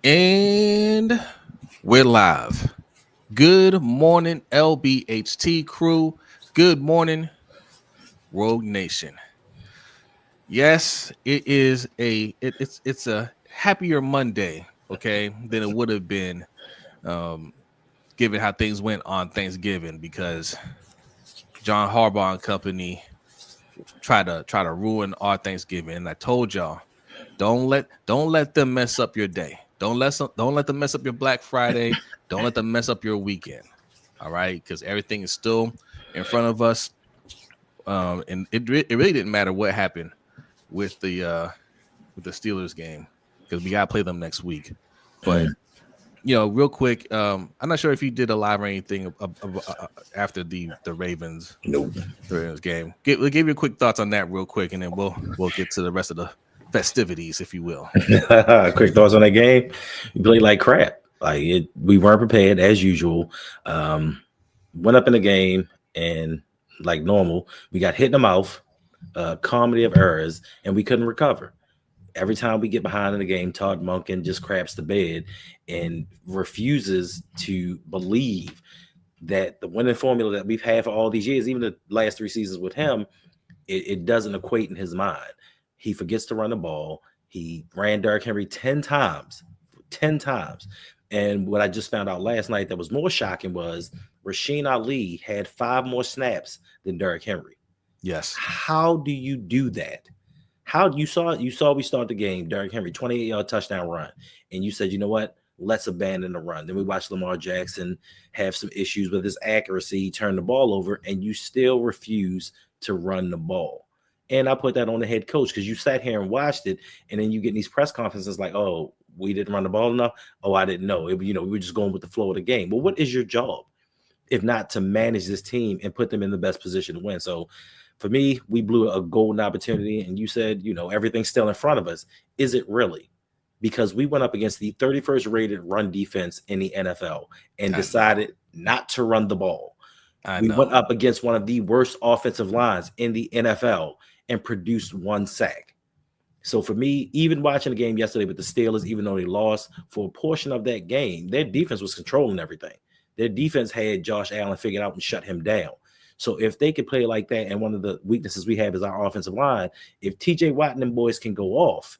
And we're live. Good morning, LBHT crew. Good morning, Rogue Nation. Yes, it is it's a happier Monday, okay, than it would have been um given how things went on Thanksgiving because John Harbaugh and company try to ruin our Thanksgiving. And I told y'all, don't let them mess up your day. Don't let them mess up your Black Friday. Don't let them mess up your weekend. All right, because everything is still in front of us. And it really didn't matter what happened with the Steelers game because we gotta play them next week. But real quick, I'm not sure if you did a live or anything after the Ravens Nope. game. We'll give you quick thoughts on that real quick, and then we'll get to the rest of the festivities, if you will. Quick thoughts on that game. We played like crap. We weren't prepared as usual. Went up in the game and like normal, we got hit in the mouth, comedy of errors, and we couldn't recover. Every time we get behind in the game, Todd Monken just craps the bed and refuses to believe that the winning formula that we've had for all these years, even the last 3 seasons with him, it doesn't equate in his mind. He forgets to run the ball. He ran Derrick Henry 10 times. And what I just found out last night that was more shocking was Rasheen Ali had 5 more snaps than Derrick Henry. Yes. How do you do that? How you saw we start the game, Derrick Henry, 28-yard touchdown run. And you said, you know what? Let's abandon the run. Then we watched Lamar Jackson have some issues with his accuracy. He turned the ball over, and you still refuse to run the ball. And I put that on the head coach because you sat here and watched it, and then you get in these press conferences like, oh, we didn't run the ball enough. Oh, I didn't know. We were just going with the flow of the game. Well, what is your job if not to manage this team and put them in the best position to win? So for me, we blew a golden opportunity, and you said, everything's still in front of us. Is it really? Because we went up against the 31st rated run defense in the NFL and decided not to run the ball. We went up against one of the worst offensive lines in the NFL and produced 1 sack. So for me, even watching the game yesterday with the Steelers, even though they lost for a portion of that game, their defense was controlling everything. Their defense had Josh Allen figured out and shut him down. So if they could play like that, and one of the weaknesses we have is our offensive line, if TJ Watt and them boys can go off,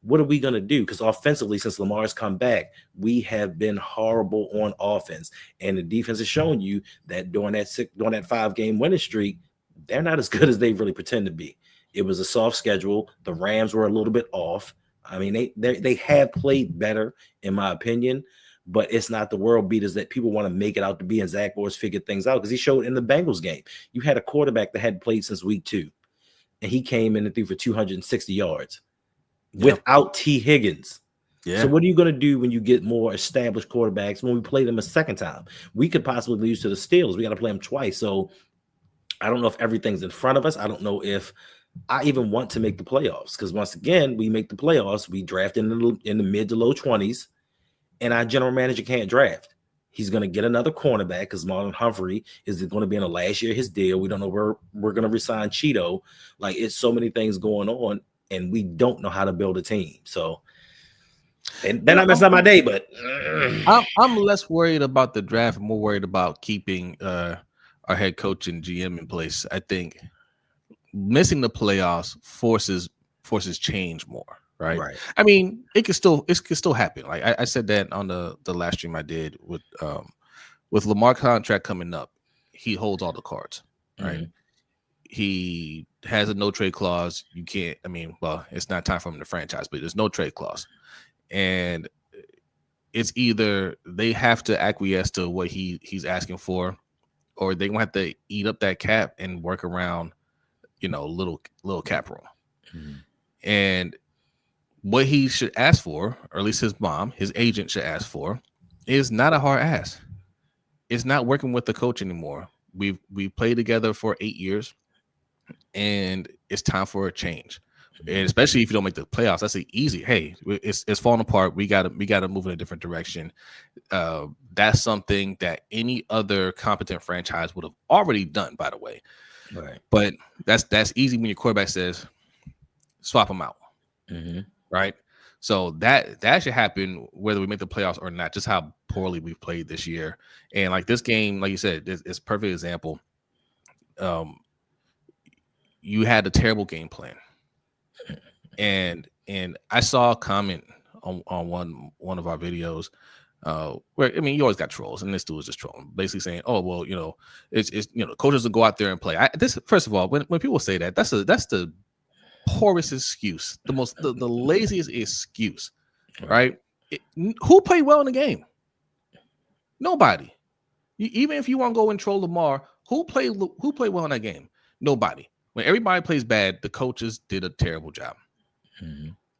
what are we going to do? Because offensively, since Lamar's come back, we have been horrible on offense. And the defense has shown you that during that 5-game winning streak, they're not as good as they really pretend to be. It was a soft schedule. The Rams were a little bit off. I mean, they have played better, in my opinion, but it's not the world beaters that people want to make it out to be. And Zach Morris figured things out because he showed in the Bengals game. You had a quarterback that hadn't played since week 2, and he came in and threw for 260 yards without T. Higgins. Yeah. So what are you going to do when you get more established quarterbacks when we play them a second time? We could possibly lose to the Steelers. We got to play them twice. So I don't know if everything's in front of us. I don't know if I even want to make the playoffs because once again, we make the playoffs. We draft in the mid to low 20s, and our general manager can't draft. He's going to get another cornerback because Marlon Humphrey is going to be in the last year of his deal. We don't know where we're going to resign Cheeto. Like, it's so many things going on, and we don't know how to build a team. So they're not messing up my day, but I'm less worried about the draft, more worried about keeping our head coach and GM in place. I think missing the playoffs forces change more. Right. I mean, it could still happen. Like I said that on the last stream I did with Lamar contract coming up, he holds all the cards, right? Mm-hmm. He has a no trade clause. You can't. I mean, well, it's not time for him to franchise, but there's no trade clause, and it's either they have to acquiesce to what he's asking for, or they gonna have to eat up that cap and work around, little cap room, mm-hmm. And what he should ask for, or at least his agent should ask for, is not a hard ask. It's not working with the coach anymore. We've played together for 8 years, and it's time for a change. And especially if you don't make the playoffs, that's easy. Hey, it's falling apart. We gotta move in a different direction. That's something that any other competent franchise would have already done, by the way. Right. But that's easy when your quarterback says, swap them out. Mm-hmm. Right. So that should happen whether we make the playoffs or not. Just how poorly we've played this year, and like this game, like you said, it's a perfect example. You had a terrible game plan, and I saw a comment on one of our videos. Where I mean, you always got trolls, and this dude was just trolling, basically saying, "Oh, well, it's coaches will go out there and play." This first of all, when people say that, that's the poorest excuse, the laziest excuse, right? Who played well in the game? Nobody. Even if you want to go and troll Lamar, who played well in that game? Nobody. When everybody plays bad, the coaches did a terrible job.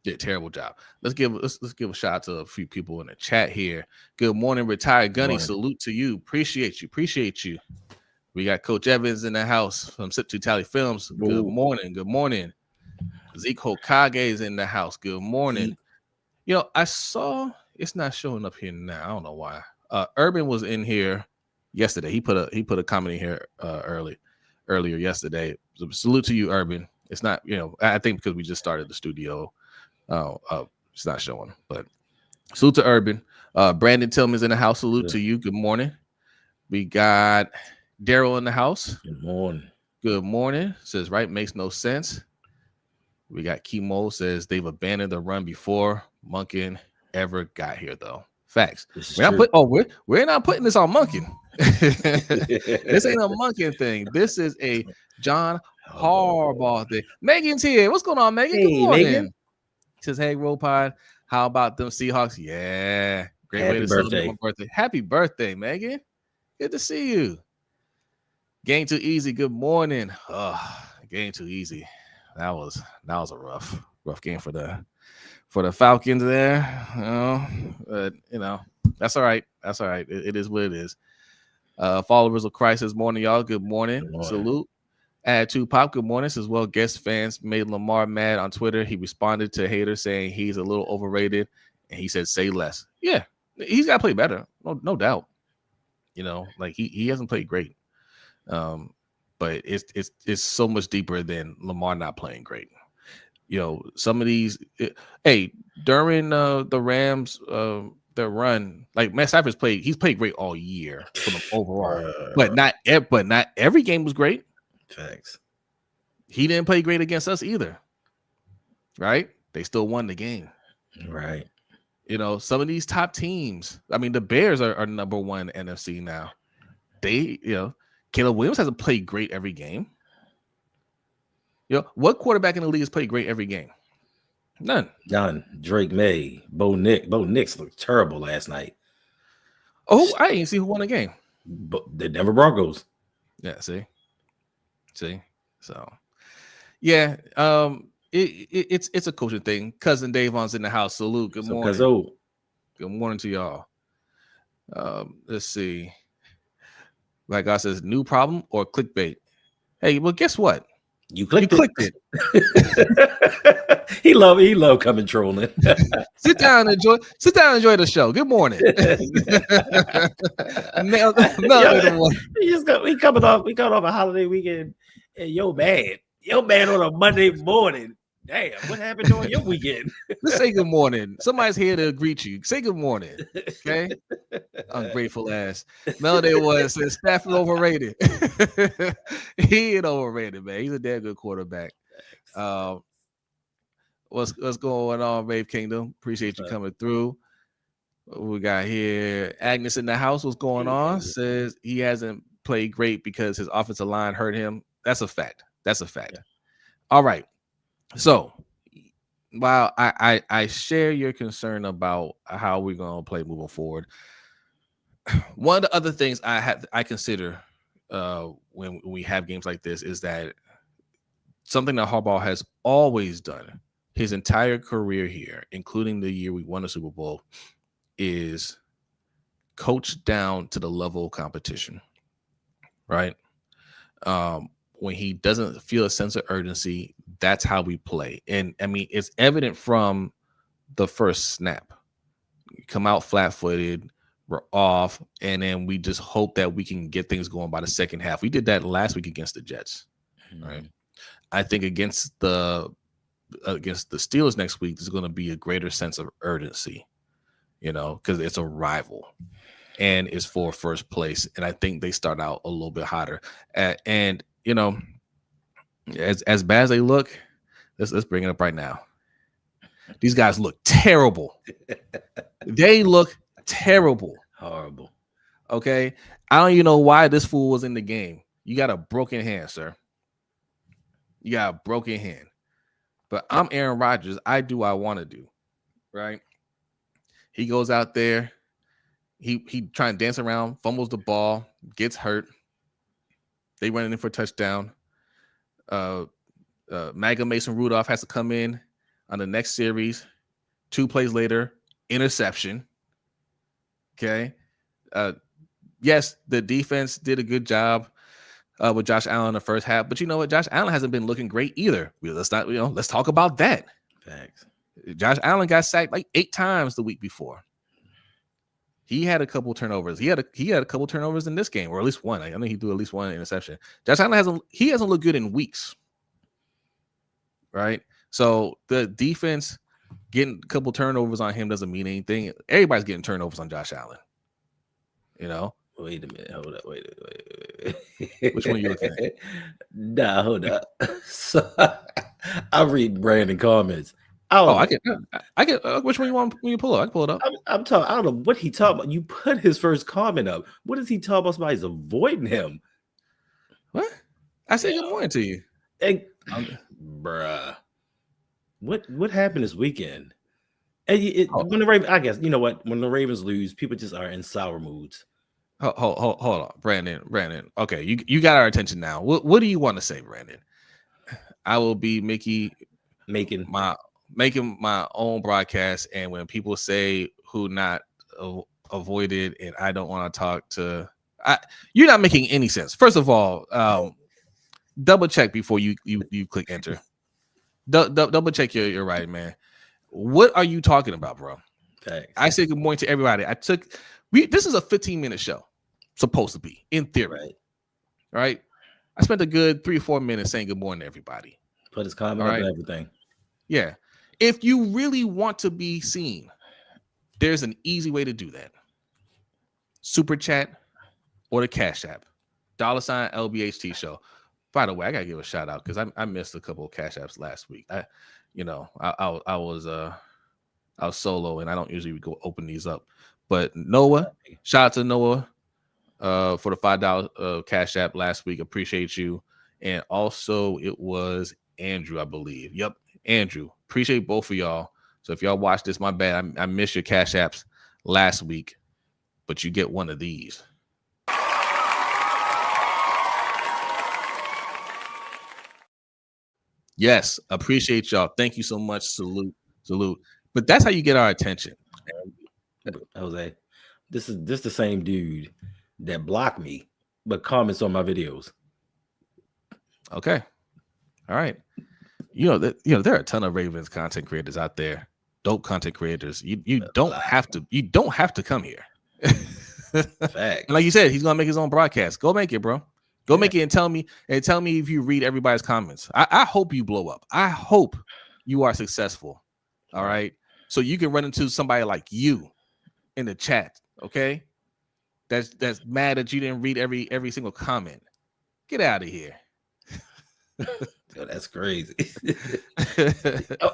Did a terrible job. Let's give a shout out to a few people in the chat here. Good morning, retired Gunny. Salute to you. Appreciate you. We got Coach Evans in the house from Sip to Tally Films. Good morning. Zeke Hokage is in the house. Good morning. I saw it's not showing up here now. I don't know why. Urban was in here yesterday. He put a comment in here earlier yesterday. So salute to you, Urban. It's not, I think because we just started the studio. It's not showing, but salute to Urban. Brandon Tillman's in the house. Salute to you. Good morning. We got Daryl in the house. Good morning. Says right makes no sense. We got Kimo says they've abandoned the run before Monken ever got here, though. Facts. We're not putting this on Monken. This ain't a Monken thing. This is a John Harbaugh thing. Megan's here. What's going on, Megan? Hey, good morning. Megan. Says, hey, Roll Pod, how about them Seahawks? Yeah. Great way to celebrate my birthday. Happy birthday, Megan. Good to see you. Game too easy. Good morning. Game too easy. That was a rough game for the Falcons there. But that's all right. That's all right. It is what it is. Followers of Christ this morning, y'all. Good morning. Salute. Add to Pop. Good morning. As well, guest fans made Lamar mad on Twitter. He responded to haters saying he's a little overrated, and he said, "Say less." Yeah, he's got to play better. No doubt. Like he hasn't played great. But it's so much deeper than Lamar not playing great. Some of these, during the Rams, their run, like Matt Stafford's he's played great all year for them overall, but not every game was great. Facts. He didn't play great against us either, right? They still won the game, right? Some of these top teams. I mean, the Bears are number one NFC now. They, Caleb Williams hasn't played great every game. What quarterback in the league has played great every game? None. Drake May, Bo Nix looked terrible last night. Oh, I didn't see who won the game. The Denver Broncos. Yeah, see. So, yeah, it's a coaching thing. Cousin Davon's in the house. Salute. Good morning. Good morning to y'all. Let's see. Like God says, new problem or clickbait. Hey, well, guess what? You clicked it. He love coming trolling. Sit down and enjoy the show. Good morning. We coming off a holiday weekend, and yo man on a Monday morning. Damn, what happened during your weekend? Let's say good morning. Somebody's here to greet you. Say good morning. Okay. Ungrateful ass. Melody says Stafford overrated. He ain't overrated, man. He's a damn good quarterback. What's going on, Rave Kingdom? Appreciate you coming through. We got here Agnes in the house. What's going on? Says he hasn't played great because his offensive line hurt him. That's a fact. Yeah. All right. So while I share your concern about how we're going to play moving forward, one of the other things I consider when we have games like this is that something that Harbaugh has always done his entire career here, including the year we won the Super Bowl, is coach down to the level of competition, right? When he doesn't feel a sense of urgency, that's how we play. And I mean, it's evident from the first snap. We come out flat-footed, we're off, and then we just hope that we can get things going by the second half. We did that last week against the Jets, right? I think against the against the Steelers next week, there's going to be a greater sense of urgency, because it's a rival and it's for first place. And I think they start out a little bit hotter. And as bad as they look, let's bring it up right now. These guys look terrible. They look terrible. Horrible. Okay. I don't even know why this fool was in the game. You got a broken hand, sir. You got a broken hand. But I'm Aaron Rodgers. I do what I want to do. Right. He goes out there. He trying to dance around, fumbles the ball, gets hurt. They run in for a touchdown. Maga Mason Rudolph has to come in on the next series. 2 plays later, interception. Okay. Yes, the defense did a good job with Josh Allen in the first half, but you know what? Josh Allen hasn't been looking great either. Let's talk about that. Thanks. Josh Allen got sacked like 8 times the week before. He had a couple turnovers. He had a couple turnovers in this game, or at least one. I know he threw at least one interception. Josh Allen hasn't looked good in weeks. Right? So the defense getting a couple turnovers on him doesn't mean anything. Everybody's getting turnovers on Josh Allen. Wait a minute. Hold up. Wait. Which one are you looking at? Nah, hold up. So, I read Brandon comments. I get. Which one you want? When you pull up, I can pull it up. I'm talking. I don't know what he talking about. You put his first comment up. What is he talking about? Somebody's avoiding him. What? I said good morning to you. Hey, bruh. What happened this weekend? When the Ravens, I guess you know what? When the Ravens lose, people just are in sour moods. Hold on, Brandon. Okay, you got our attention now. What do you want to say, Brandon? I will be making my own broadcast, and when people say who not avoided, and I don't want to talk to, you're not making any sense. First of all, double check before you click enter. Double check you're right, man. What are you talking about, bro? Thanks. I said good morning to everybody. This is a 15-minute show, supposed to be, in theory. Right? I spent a good 3 or 4 minutes saying good morning to everybody. Put his comment up and everything. Yeah. If you really want to be seen, there's an easy way to do that. Super chat or the Cash App. $ LBHT show. By the way, I gotta give a shout out because I missed a couple of Cash Apps last week. I was solo and I don't usually go open these up. But Noah, shout out to Noah for the $5 Cash App last week. Appreciate you. And also it was Andrew, I believe. Yep, Andrew. Appreciate both of y'all. So if y'all watch this, my bad. I missed your Cash Apps last week, but you get one of these. Yes, appreciate y'all. Thank you so much. Salute. But that's how you get our attention. Jose, this is the same dude that blocked me but comments on my videos. Okay. All right. There are a ton of Ravens content creators out there. Dope content creators. You don't have to come here. Fact. Like you said, he's gonna make his own broadcast. Go make it, bro. Go make it and tell me if you read everybody's comments. I hope you blow up. I hope you are successful. All right. So you can run into somebody like you in the chat. Okay. That's mad that you didn't read every single comment. Get out of here. Yo, that's crazy.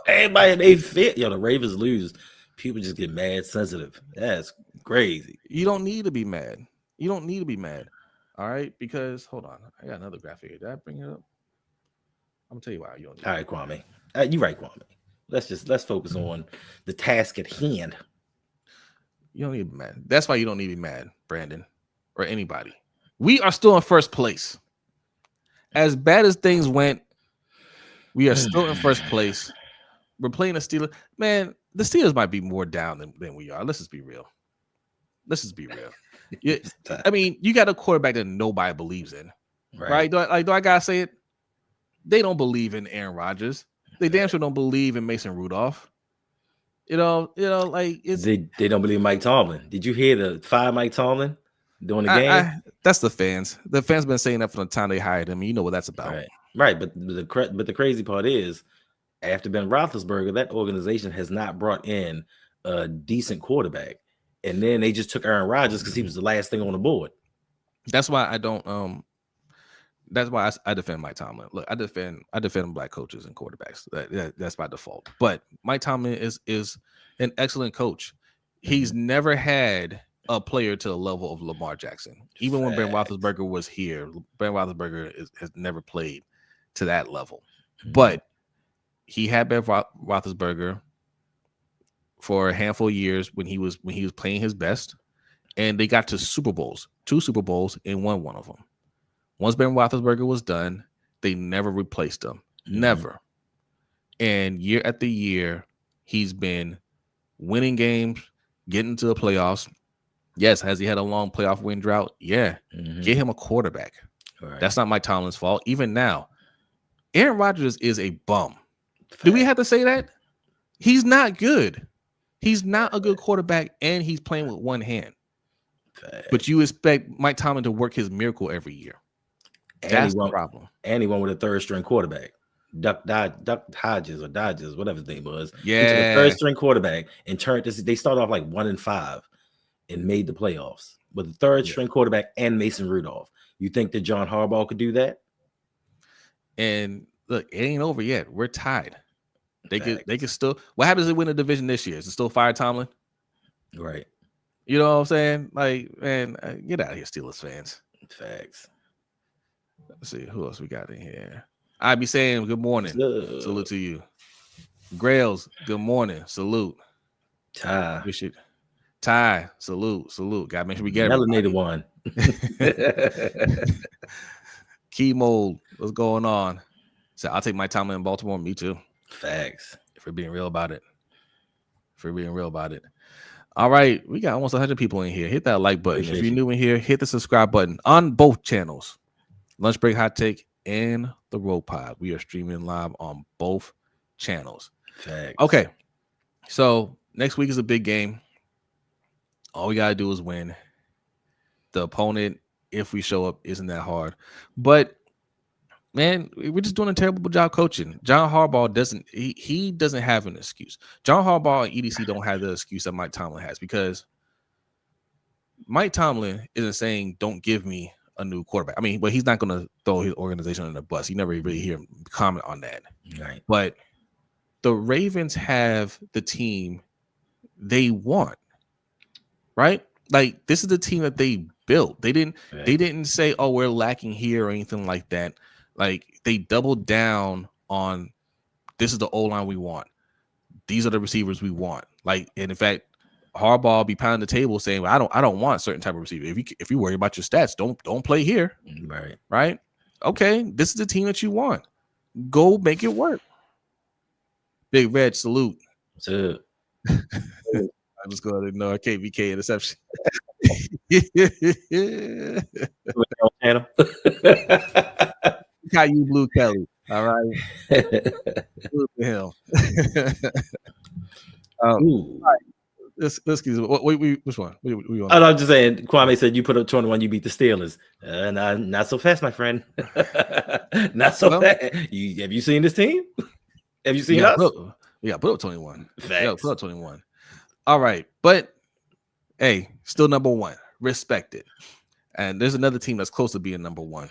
Everybody they fit. The Ravens lose. People just get mad sensitive. That's crazy. You don't need to be mad. All right, because hold on, I got another graphic here. Did I bring it up? I'm gonna tell you why you don't need. All right, Kwame. You're right, Kwame. Let's focus on the task at hand. You don't need to be mad. That's why you don't need to be mad, Brandon, or anybody. We are still in first place. As bad as things went, we are still in first place. We're playing the Steelers. Man, the Steelers might be more down than we are. Let's just be real. I mean, you got a quarterback that nobody believes in, right? Do I gotta say it? They don't believe in Aaron Rodgers. They damn sure don't believe in Mason Rudolph. Like it's they don't believe Mike Tomlin. Did you hear the fire Mike Tomlin during the game? That's the fans. The fans been saying that from the time they hired him. You know what that's about, right? But the crazy part is after Ben Roethlisberger, that organization has not brought in a decent quarterback. And then they just took Aaron Rodgers because he was the last thing on the board. That's why I don't. That's why I defend Mike Tomlin. Look, I defend black coaches and quarterbacks. That's by default. But Mike Tomlin is an excellent coach. He's never had a player to the level of Lamar Jackson. Even when Ben Roethlisberger was here, Ben Roethlisberger has never played to that level. But he had Ben Roethlisberger for a handful of years when he was playing his best, and they got to Super Bowls, 2 Super Bowls, and won one of them. Once Ben Roethlisberger was done, they never replaced him. Never. And year after year, he's been winning games, getting to the playoffs. Yes, has he had a long playoff win drought? Yeah. Get him a quarterback. Right. That's not Mike Tomlin's fault. Even now, Aaron Rodgers is a bum. Fact. Do we have to say that? He's not good. He's not a good quarterback, and he's playing with one hand. Fact. But you expect Mike Tomlin to work his miracle every year. That's the problem. And he went with a third-string quarterback. Duck Hodges, whatever his name was. Yeah. He took a third-string quarterback and turned this. They started off like 1-5 and made the playoffs with a third-string quarterback and Mason Rudolph. You think that John Harbaugh could do that? And look, it ain't over yet. We're tied. They could still. What happens if they win the division this year? Is it still fire Tomlin? Right. You know what I'm saying? Like, man, get out of here, Steelers fans. Facts. Let's see who else we got in here. I be saying good morning. Salute to you. Grails, good morning. Salute. Ty. Ty, salute. Gotta make sure we get melanated one. Key mode, what's going on? So I'll take my time in Baltimore. Me too. Facts. If we're being real about it. All right, we got almost 100 people in here. Hit that like button. If you're new in here, hit the subscribe button on both channels. Lunch Break Hot Take and the Road Pod. We are streaming live on both channels. Facts. Okay, so next week is a big game. All we got to do is win. The opponent, if we show up, isn't that hard. But, man, we're just doing a terrible job coaching. John Harbaugh doesn't have an excuse. John Harbaugh and EDC don't have the excuse that Mike Tomlin has, because Mike Tomlin isn't saying don't give me a new quarterback. I mean, but he's not going to throw his organization under the bus. You never really hear him comment on that. Right. But the Ravens have the team they want, right? Like, this is the team that they built. They didn't say, oh, we're lacking here or anything like that. Like, they doubled down on, this is the O-line we want. These are the receivers we want. Like, and in fact, Harbaugh be pounding the table saying, I don't want a certain type of receiver. If you worry about your stats, don't play here. Right? Okay, this is the team that you want. Go make it work. Big Red, salute. So I'm just going to ignore KVK interception. Caillou Blue Kelly. All right. Salute to him. All right. Excuse me. Which one? I'm just saying. Kwame said you put up 21. You beat the Steelers. Not so fast, my friend. Not so fast. Have you seen this team? Have you seen us? Put up 21. Put up 21. All right, but hey, still number one. Respect it. And there's another team that's close to being number one.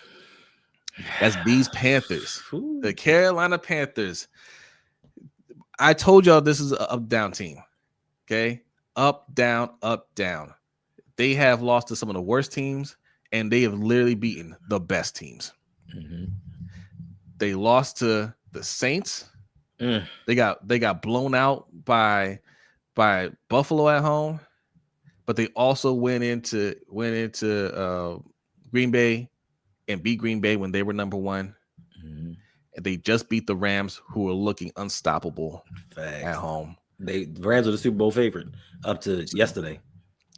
That's these Panthers, the Carolina Panthers. I told y'all this is an up-down team. Okay. Up, down, up, down. They have lost to some of the worst teams, and they have literally beaten the best teams. Mm-hmm. They lost to the Saints. They got blown out by Buffalo at home, but they also went into Green Bay and beat Green Bay when they were number one. Mm-hmm. And they just beat the Rams, who were looking unstoppable at home. The Rams are the Super Bowl favorite up to yesterday.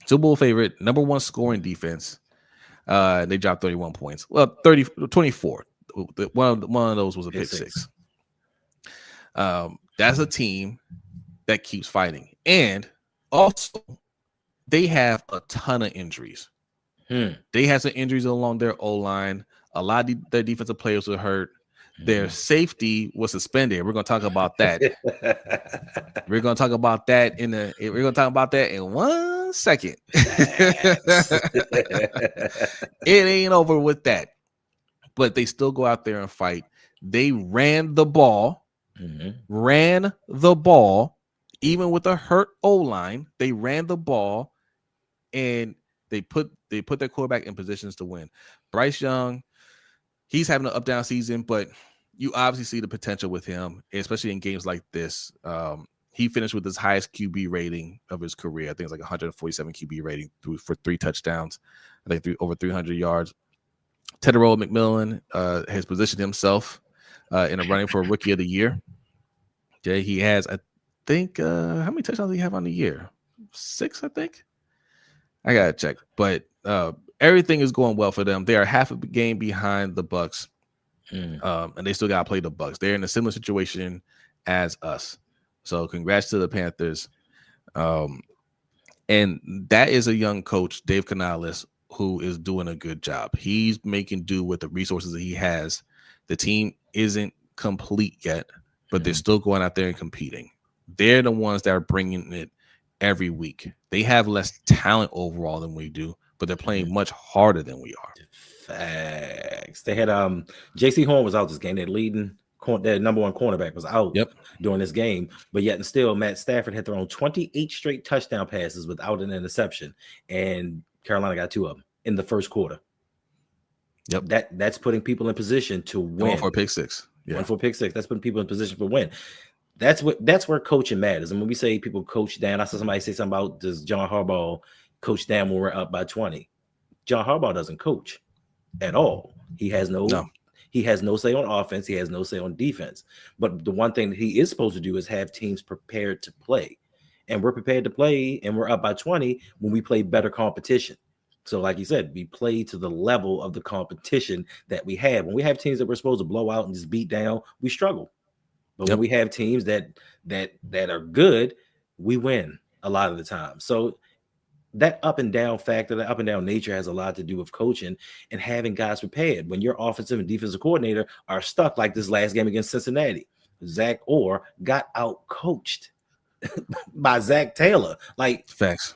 Super Bowl favorite, number one scoring defense. They dropped 31 points. Well, 24. One of those was a pick six. That's a team that keeps fighting. And also, they have a ton of injuries. They have some injuries along their O-line. A lot of their defensive players were hurt. Their safety was suspended. We're going to talk about that. We're going to talk about that in 1 second. It ain't over with that. But they still go out there and fight. They ran the ball. Even with a hurt O-line. They ran the ball, and they put their quarterback in positions to win. Bryce Young, he's having an up-down season, but you obviously see the potential with him, especially in games like this. He finished with his highest QB rating of his career. I think it's like 147 QB rating for 3 touchdowns. I think over 300 yards. Tedero McMillan has positioned himself in a running for Rookie of the Year. Jay, he has, I think, how many touchdowns do he have on the year? 6, I think. I gotta check, but everything is going well for them. They are half a game behind the Bucs, and they still gotta play the Bucs. They're in a similar situation as us. So congrats to the Panthers. And that is a young coach, Dave Canales, who is doing a good job. He's making do with the resources that he has. The team isn't complete yet, but they're still going out there and competing. They're the ones that are bringing it every week. They have less talent overall than we do, but they're playing much harder than we are. Facts. They had J.C. Horn was out this game. Their number 1 cornerback was out during this game, but yet and still, Matt Stafford had thrown 28 straight touchdown passes without an interception, and Carolina got 2 of them in the first quarter. Yep, that's putting people in position to win. 1 for a pick six. Yeah. 1 for a pick six. That's putting people in position for win. That's where coaching matters. And when we say people coach down, I saw somebody say something about, does John Harbaugh coach down when we're up by 20? John Harbaugh doesn't coach at all. He has no say on offense. He has no say on defense. But the one thing that he is supposed to do is have teams prepared to play. And we're prepared to play, and we're up by 20 when we play better competition. So like you said, we play to the level of the competition that we have. When we have teams that we're supposed to blow out and just beat down, we struggle. But when we have teams that are good, we win a lot of the time. So that up and down factor, that up and down nature has a lot to do with coaching and having guys prepared. When your offensive and defensive coordinator are stuck like this last game against Cincinnati, Zach Orr got out coached by Zach Taylor. Like, facts.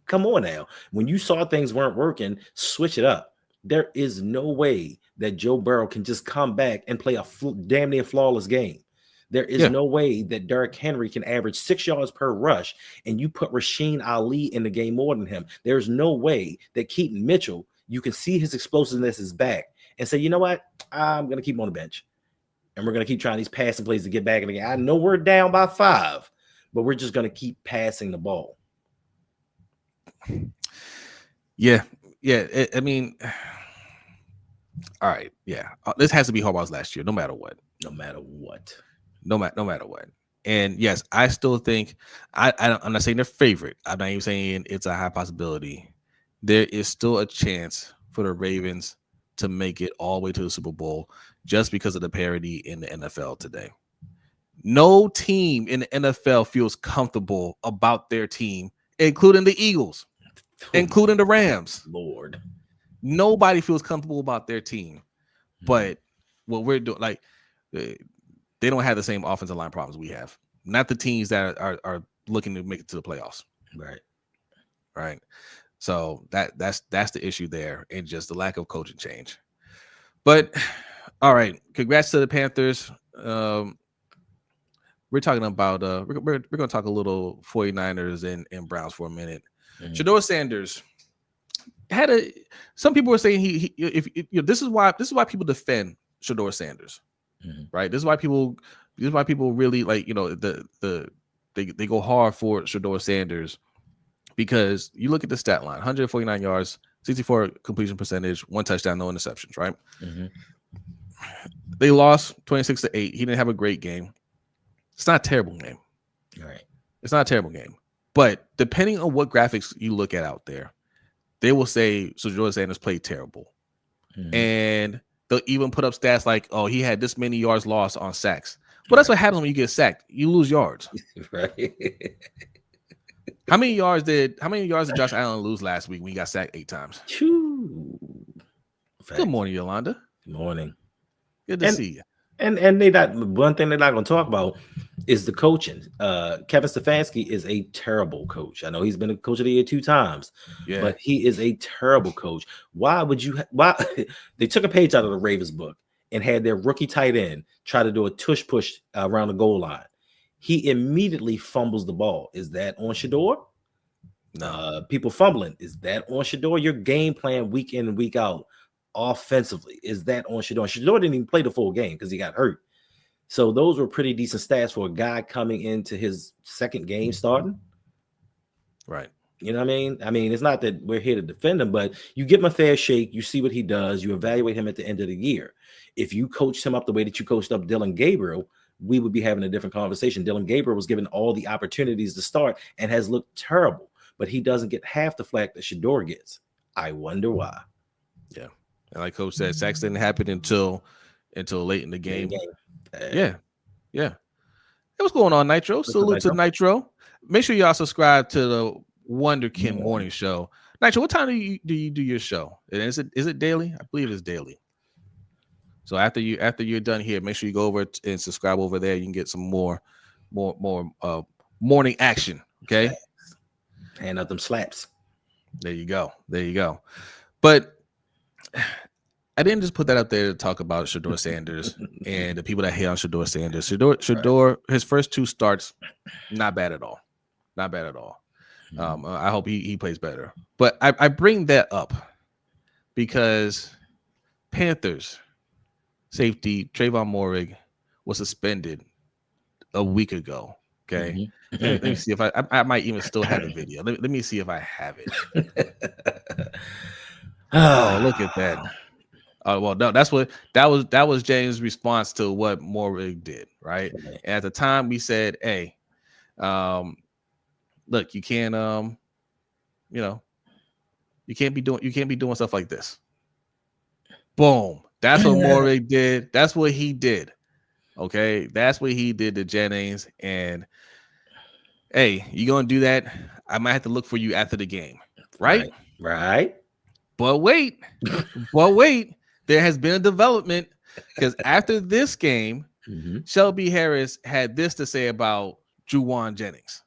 Come on now. When you saw things weren't working, switch it up. There is no way that Joe Burrow can just come back and play a damn near flawless game. There is no way that Derrick Henry can average 6 yards per rush and you put Rasheen Ali in the game more than him. There's no way that Keaton Mitchell, you can see his explosiveness is back and say, you know what? I'm going to keep him on the bench. And we're going to keep trying these passing plays to get back in the game. I know we're down by 5, but we're just going to keep passing the ball. Yeah. I mean, all right. Yeah. This has to be Harbaugh's last year, no matter what. No matter what. And yes, I still think I'm not saying they're favorite. I'm not even saying it's a high possibility. There is still a chance for the Ravens to make it all the way to the Super Bowl just because of the parity in the NFL today. No team in the NFL feels comfortable about their team, including the Eagles, including the Rams. Lord. Nobody feels comfortable about their team. But what we're doing, like, they don't have the same offensive line problems we have. Not the teams that are looking to make it to the playoffs. Right. So that's the issue there, and just the lack of coaching change. But all right, congrats to the Panthers. We're talking about we're going to talk a little 49ers and Browns for a minute. Shador Sanders had some people were saying this is why people defend Shador Sanders. Right. This is why people really like, they go hard for Shador Sanders, because you look at the stat line: 149 yards, 64 completion percentage, 1 touchdown, no interceptions. Right. They lost 26-8. He didn't have a great game. It's not a terrible game. Right. It's not a terrible game. But depending on what graphics you look at out there, they will say Shador Sanders played terrible. And they'll even put up stats like, oh, he had this many yards lost on sacks. Well, that's what happens when you get sacked. You lose yards. Right. How many yards did Josh Allen lose last week when he got sacked 8 times? Good morning, Yolanda. Good morning. Good to see you. And they not one thing they're not going to talk about is the coaching. Kevin Stefanski is a terrible coach. I know he's been a coach of the year 2 times, Yeah. but he is a terrible coach. Why would you? Why they took a page out of the Ravens book and had their rookie tight end try to do a tush push around the goal line? He immediately fumbles the ball. Is that on Shador? No. People fumbling. Is that on Shador? Your game plan week in and week out offensively, is that on Shador? Shador didn't even play the full game because he got hurt. So those were pretty decent stats for a guy coming into his second game starting. Right. You know what I mean? I mean, it's not that we're here to defend him, but you give him a fair shake. You see what he does. You evaluate him at the end of the year. If you coached him up the way that you coached up Dylan Gabriel, we would be having a different conversation. Dylan Gabriel was given all the opportunities to start and has looked terrible, but he doesn't get half the flack that Shador gets. I wonder why. Yeah. And like Coach said, sacks didn't happen until late in the game. Yeah. Hey, what's going on, Nitro? Salute to Nitro. Make sure y'all subscribe to the Wonderkin Morning Show. Nitro, what time do you do your show? Is it daily? I believe it's daily. So after you're done here, make sure you go over and subscribe over there. You can get some more morning action. Okay. Hand out them slaps. There you go. But I didn't just put that up there to talk about Shador Sanders and the people that hate on Shador Sanders. Shador, his first 2 starts, not bad at all. I hope he plays better. But I bring that up because Panthers safety Trayvon Moehrig was suspended a week ago. Okay. Let me see if I might even still have the video. Let me see if I have it. Oh, look at that. Well, no, that was James' response to what Moehrig did, right? And at the time we said, hey, look, you can't you can't be doing stuff like this. Boom. That's what Moehrig did. That's what he did. Okay. That's what he did to Jennings. And hey, you gonna do that? I might have to look for you after the game. Right. But wait, there has been a development because after this game, Shelby Harris had this to say about Juwan Jennings.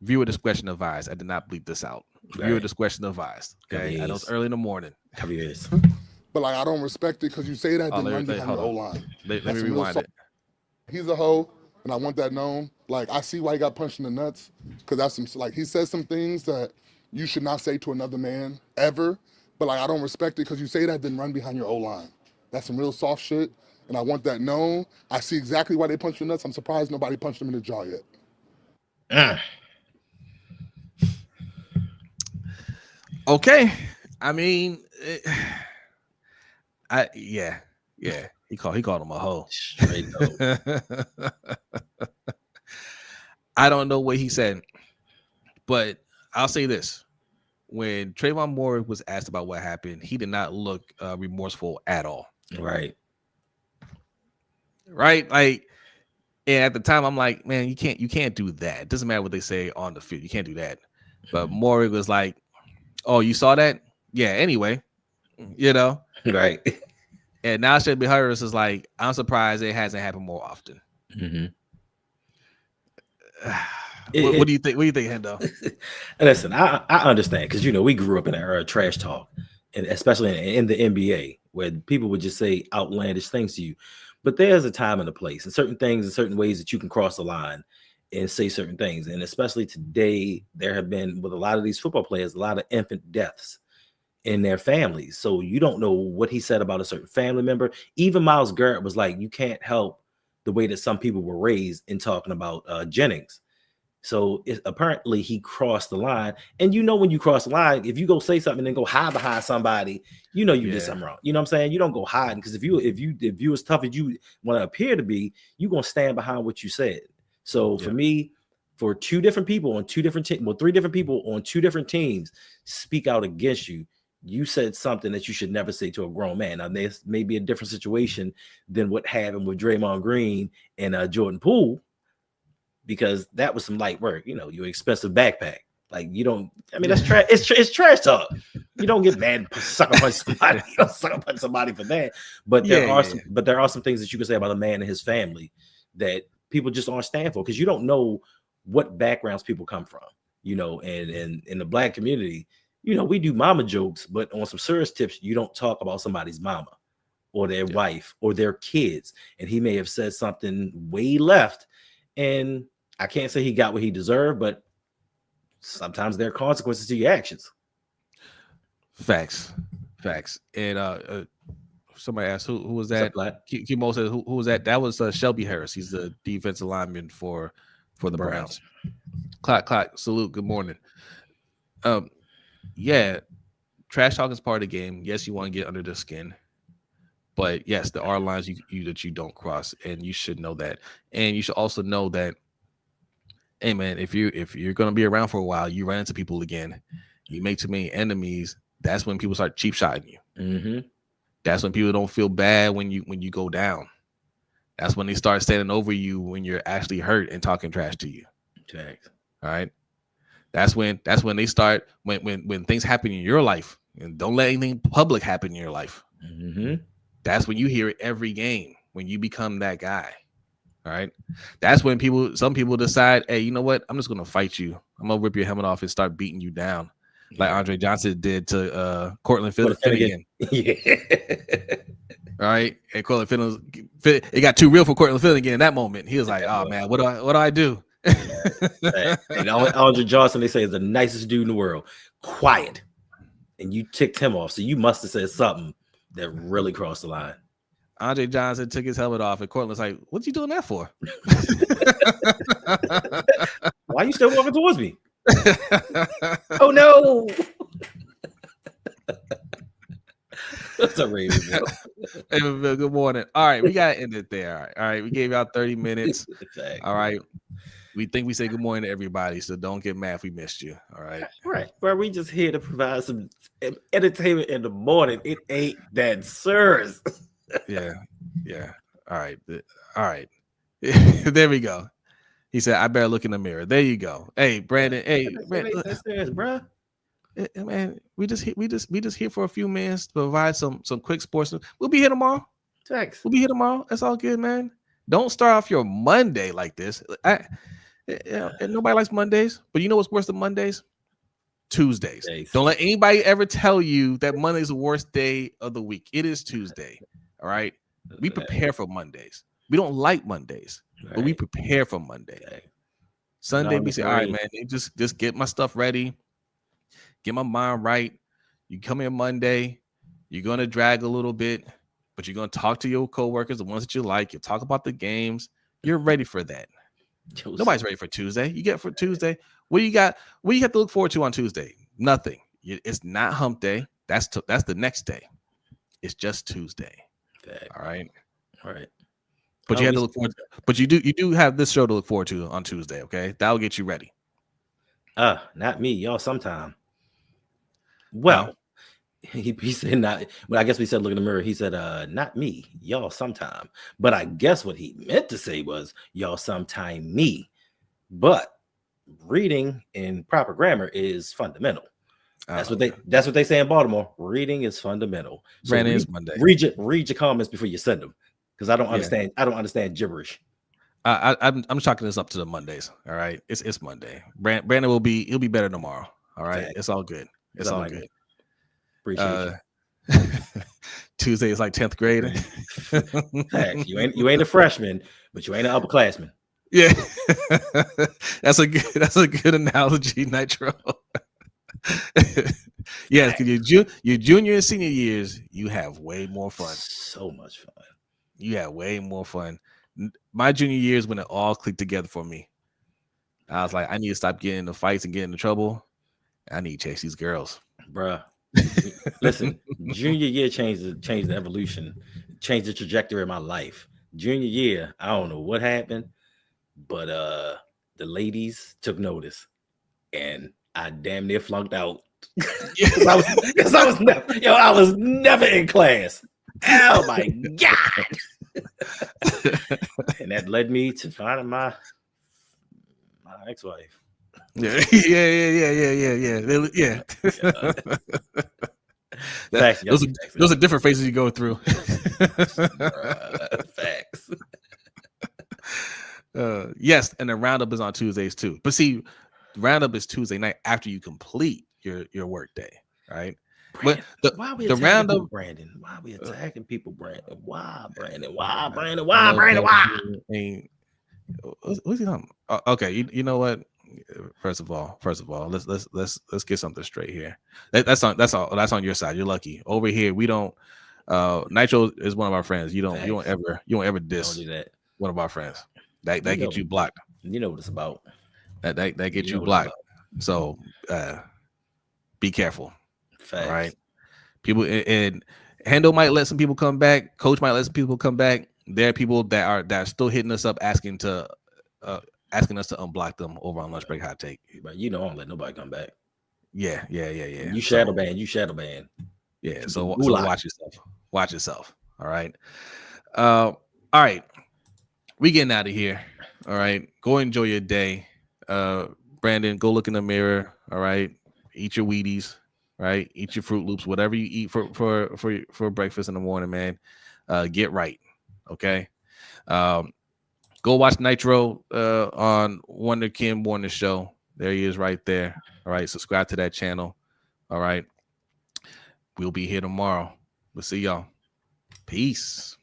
Viewer discretion advised. I did not bleep this out. Viewer discretion advised. Okay, I know it's early in the morning. But like, I don't respect it because you say that, then run behind the O-line. Let me rewind it. He's a hoe, and I want that known. Like, I see why he got punched in the nuts because that's some, like, he says some things that you should not say to another man ever. But like, I don't respect it because you say that, then run behind your O-line. That's some real soft shit, and I want that known. I see exactly why they punched the nuts. I'm surprised nobody punched him in the jaw yet. Okay, I mean, he called him a hoe. Straight up. I don't know what he said, but I'll say this: when Trayvon Moehrig was asked about what happened, he did not look remorseful at all. Right. Like, and at the time, I'm like, man, you can't do that. It doesn't matter what they say on the field. You can't do that. But Moehrig was like, oh, you saw that? Yeah. Anyway, right. And now Shelby Harris is like, I'm surprised it hasn't happened more often. What do you think? What do you think, Hendo? Listen, I understand because we grew up in an era of trash talk, and especially in the NBA where people would just say outlandish things to you. But there's a time and a place, and certain things and certain ways that you can cross the line and say certain things. And especially today, there have been with a lot of these football players, a lot of infant deaths in their families. So you don't know what he said about a certain family member. Even Myles Garrett was like, you can't help the way that some people were raised in talking about Jennings. So apparently he crossed the line. And when you cross the line, if you go say something and then go hide behind somebody, you did something wrong. You know what I'm saying? You don't go hiding because if you as tough as you want to appear to be, you're gonna stand behind what you said. So for me, for two different people on two different teams, three different people on two different teams speak out against you, you said something that you should never say to a grown man. Now, this may be a different situation than what happened with Draymond Green and Jordan Poole, because that was some light work. Your expensive backpack. Like, that's trash. It's trash talk. You don't get mad and sucker punch somebody. You don't sucker punch somebody for that. But there are some things that you can say about a man and his family that people just aren't stand for, because you don't know what backgrounds people come from. And in the Black community, we do mama jokes, but on some serious tips, you don't talk about somebody's mama or their wife or their kids. And he may have said something way left, and I can't say he got what he deserved, but sometimes there are consequences to your actions. Facts. And somebody asked who was that? Kimo said who was that? That was Shelby Harris. He's the defensive lineman for the Browns. Clock. Salute. Good morning. Yeah, trash talking is part of the game. Yes, you want to get under the skin, but yes, there are lines that you don't cross, and you should know that. And you should also know that, hey man, if you're gonna be around for a while, you run into people again, you make too many enemies. That's when people start cheap shotting you. Mm-hmm. That's when people don't feel bad when you go down. That's when they start standing over you when you're actually hurt and talking trash to you. Thanks. All right. That's when they start when things happen in your life, and don't let anything public happen in your life. Mm-hmm. That's when you hear it every game, when you become that guy. All right. That's when some people decide, hey, you know what? I'm just gonna fight you. I'm gonna rip your helmet off and start beating you down, like Andre Johnson did to Cortland Finnegan. Yeah. All right. And Cortland Finnegan, it got too real for Cortland Finnegan in that moment. He was like, oh man, what do I do? And Andre Johnson, they say, is the nicest dude in the world. Quiet. And you ticked him off. So you must have said something that really crossed the line. Andre Johnson took his helmet off, and Cortland's like, "What you doing that for?" Why are you still walking towards me? Oh no! That's a Raven. Good morning. All right, we gotta end it there. All right, we gave y'all 30 minutes. Exactly. All right, we think we say good morning to everybody, so don't get mad if we missed you. All right, bro. We just here to provide some entertainment in the morning. It ain't that serious. Yeah. All right. There we go. He said, "I better look in the mirror." There you go. Hey, Brandon. Hey, Brandon, that's serious, bro. Man, we just here for a few minutes to provide some quick sports. We'll be here tomorrow. Thanks. We'll be here tomorrow. That's all good, man. Don't start off your Monday like this. Nobody likes Mondays, but you know what's worse than Mondays? Tuesdays. Don't let anybody ever tell you that Monday is the worst day of the week. It is Tuesday. All right. We prepare for Mondays. We don't like Mondays, but we prepare for Monday. Sunday, we say, all right, man, just get my stuff ready, get my mind right. You come in Monday, you're gonna drag a little bit, but you're gonna talk to your coworkers, the ones that you like. You talk about the games. You're ready for that. Nobody's ready for Tuesday. You get for Tuesday. What do you got? What do you have to look forward to on Tuesday? Nothing. It's not hump day. That's the next day. It's just Tuesday. All right. But you have to look forward. But you do have this show to look forward to on Tuesday. Okay, that'll get you ready. Not me, y'all. Sometime. Well, he said not. Well, I guess we said look in the mirror. He said, not me, y'all. Sometime. But I guess what he meant to say was y'all sometime me. But reading in proper grammar is fundamental. That's what they say in Baltimore. Reading is fundamental. So is Monday. Read your comments before you send them, because I don't understand. I don't understand gibberish. I'm chalking this up to the Mondays. All right, it's Monday. Brandon he'll be better tomorrow. All right, okay. It's all good. It's all good. Appreciate you. Tuesday is like 10th grade. You ain't a freshman, but you ain't an upperclassman. Yeah, that's a good analogy, Nitro. Yeah, because your junior and senior years, you have way more fun. So much fun. You have way more fun. My junior years when it all clicked together for me. I was like, I need to stop getting into fights and getting into trouble. I need to chase these girls, bruh. Listen, junior year changed the evolution, changed the trajectory of my life. Junior year, I don't know what happened, but the ladies took notice, and I damn near flunked out because I was never in class. Oh my god! And that led me to finding my ex-wife. Yeah. Facts. Those are different phases you go through. Facts. Yes, and the roundup is on Tuesdays too. But see, roundup is Tuesday night after you complete your work day, right? Brandon, But why are we the attacking roundup, people, Brandon? Why are we attacking people, Brandon? Why, Brandon? Why, Brandon? Why, Brandon? Why? What's he talking about? Okay, you know what? First of all, let's get something straight here. That's on your side. You're lucky. Over here, we don't. Nitro is one of our friends. You don't ever diss Don't do that. one of our friends. That gets you blocked. You know what it's about. That gets you blocked. So be careful. Facts. All right. People and Hendo might let some people come back. Coach might let some people come back. There are people that are still hitting us up asking us to unblock them over on Lunch Break Hot Take. But you know, I don't let nobody come back. Yeah. You shadow ban. Yeah. So watch yourself. Watch yourself. All right. All right. We getting out of here. All right. Go enjoy your day. Brandon, go look in the mirror. All right. Eat your Wheaties. Right. Eat your Fruit Loops. Whatever you eat for breakfast in the morning, man. Get right. Okay. Go watch Nitro on Wonder Kim Warner Show. There he is right there. All right. Subscribe to that channel. All right. We'll be here tomorrow. We'll see y'all. Peace.